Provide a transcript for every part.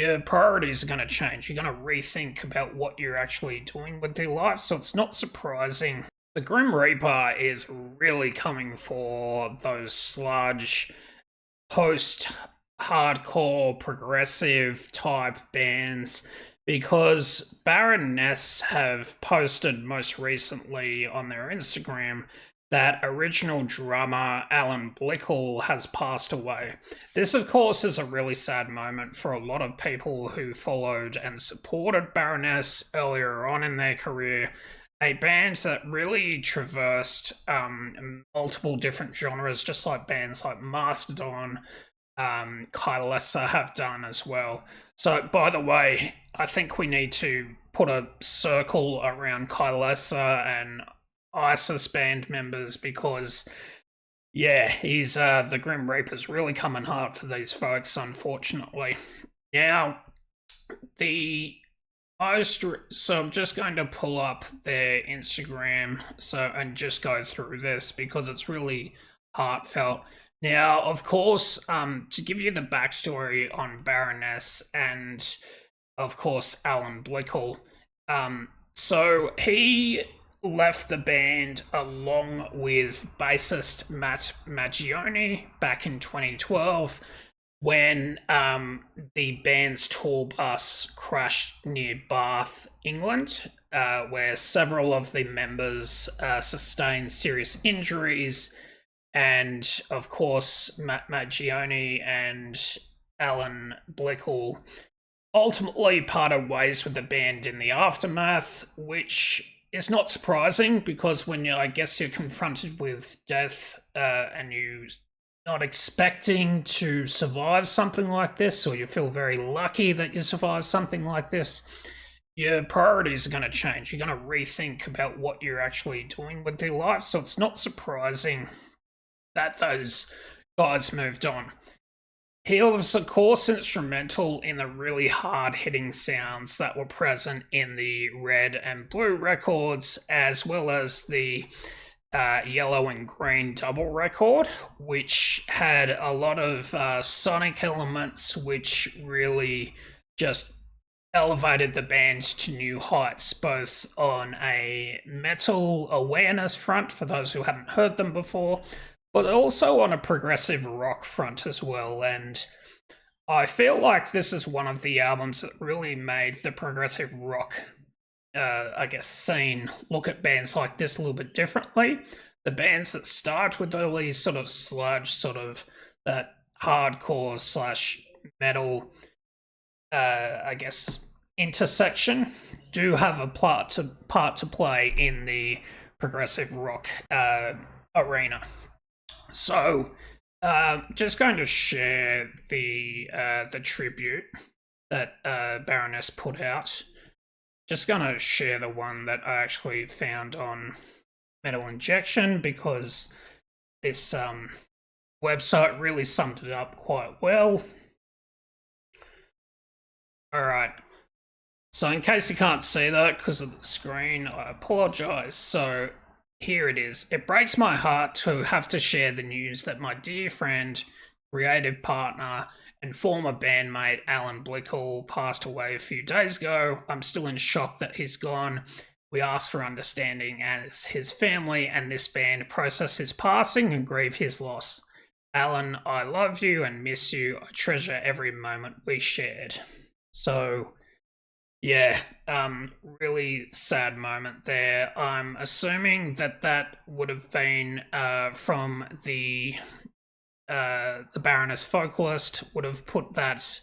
Your priorities are going to change. You're going to rethink about what you're actually doing with your life. So it's not surprising. The Grim Reaper is really coming for those sludge, post hardcore, progressive type bands because Baroness have posted most recently on their Instagram that original drummer Alan Blickle has passed away. This, of course, is a really sad moment for a lot of people who followed and supported Baroness earlier on in their career. A band that really traversed multiple different genres, just like bands like Mastodon, Kylesa have done as well. So, by the way, I think we need to put a circle around Kylesa and ISIS band members because, yeah, he's the Grim Reaper's really coming hard for these folks, unfortunately. Now, so I'm just going to pull up their Instagram and just go through this because it's really heartfelt. Now, of course, to give you the backstory on Baroness and, of course, Alan Blickle, so he left the band along with bassist Matt Maggioni back in 2012 when the band's tour bus crashed near Bath, England, where several of the members sustained serious injuries. And, of course, Matt Maggioni and Alan Blickle ultimately parted ways with the band in the aftermath, which is not surprising because when I guess you're confronted with death and you're not expecting to survive something like this, or you feel very lucky that you survived something like this, your priorities are going to change. You're going to rethink about what you're actually doing with your life. So it's not surprising that those guys moved on. He was, of course, instrumental in the really hard-hitting sounds that were present in the Red and Blue records, as well as the Yellow and Green double record, which had a lot of sonic elements, which really just elevated the band to new heights, both on a metal awareness front, for those who hadn't heard them before, but also on a progressive rock front as well. And I feel like this is one of the albums that really made the progressive rock, scene look at bands like this a little bit differently. The bands that start with early sort of sludge, sort of that hardcore slash metal, intersection, do have a part to play in the progressive rock arena. So, just going to share the tribute that Baroness put out. Just going to share the one that I actually found on Metal Injection because this website really summed it up quite well. Alright, so in case you can't see that because of the screen, I apologise. So here it is. It breaks my heart to have to share the news that my dear friend, creative partner, and former bandmate Alan Blickle passed away a few days ago. I'm still in shock that he's gone. We ask for understanding as his family and this band process his passing and grieve his loss. Alan, I love you and miss you. I treasure every moment we shared. So, yeah, really sad moment there. I'm assuming that would have been from the Baroness vocalist would have put that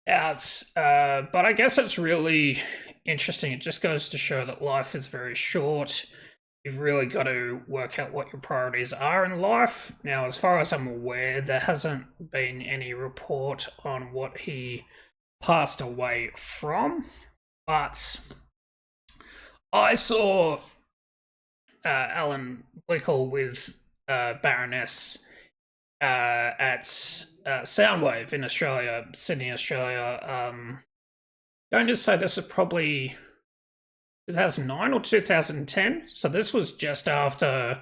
out. But I guess it's really interesting. It just goes to show that life is very short. You've really got to work out what your priorities are in life. Now, as far as I'm aware, there hasn't been any report on what he passed away from. But I saw Alan Blickle with Baroness at Soundwave in Australia, Sydney, Australia. Going to say this is probably 2009 or 2010. So this was just after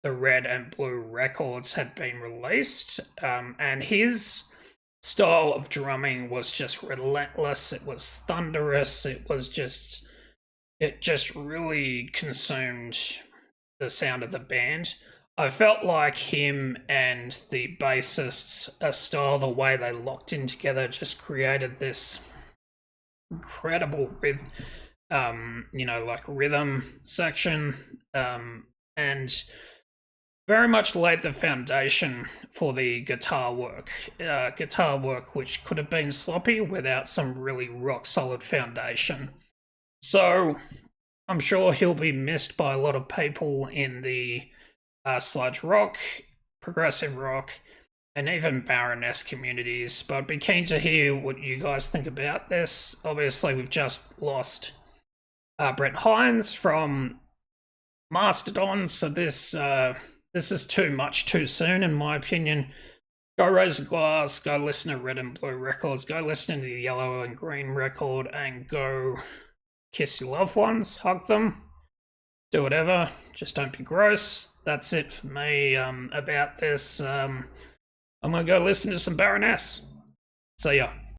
the Red and Blue records had been released. And his style of drumming was just relentless. It was thunderous. It just really consumed the sound of the band. I felt like him and the bassist's style, the way they locked in together, just created this incredible rhythm section, and very much laid the foundation for the guitar work. Which could have been sloppy without some really rock solid foundation. So I'm sure he'll be missed by a lot of people in the sludge rock, progressive rock, and even Baroness communities. But I'd be keen to hear what you guys think about this. Obviously, we've just lost Brent Hines from Mastodon, so this is too much too soon, in my opinion. Go raise a glass, go listen to Red and Blue records, go listen to the Yellow and Green record, and go kiss your loved ones, hug them, do whatever, just don't be gross. That's it for me about this. I'm gonna go listen to some Baroness. See ya.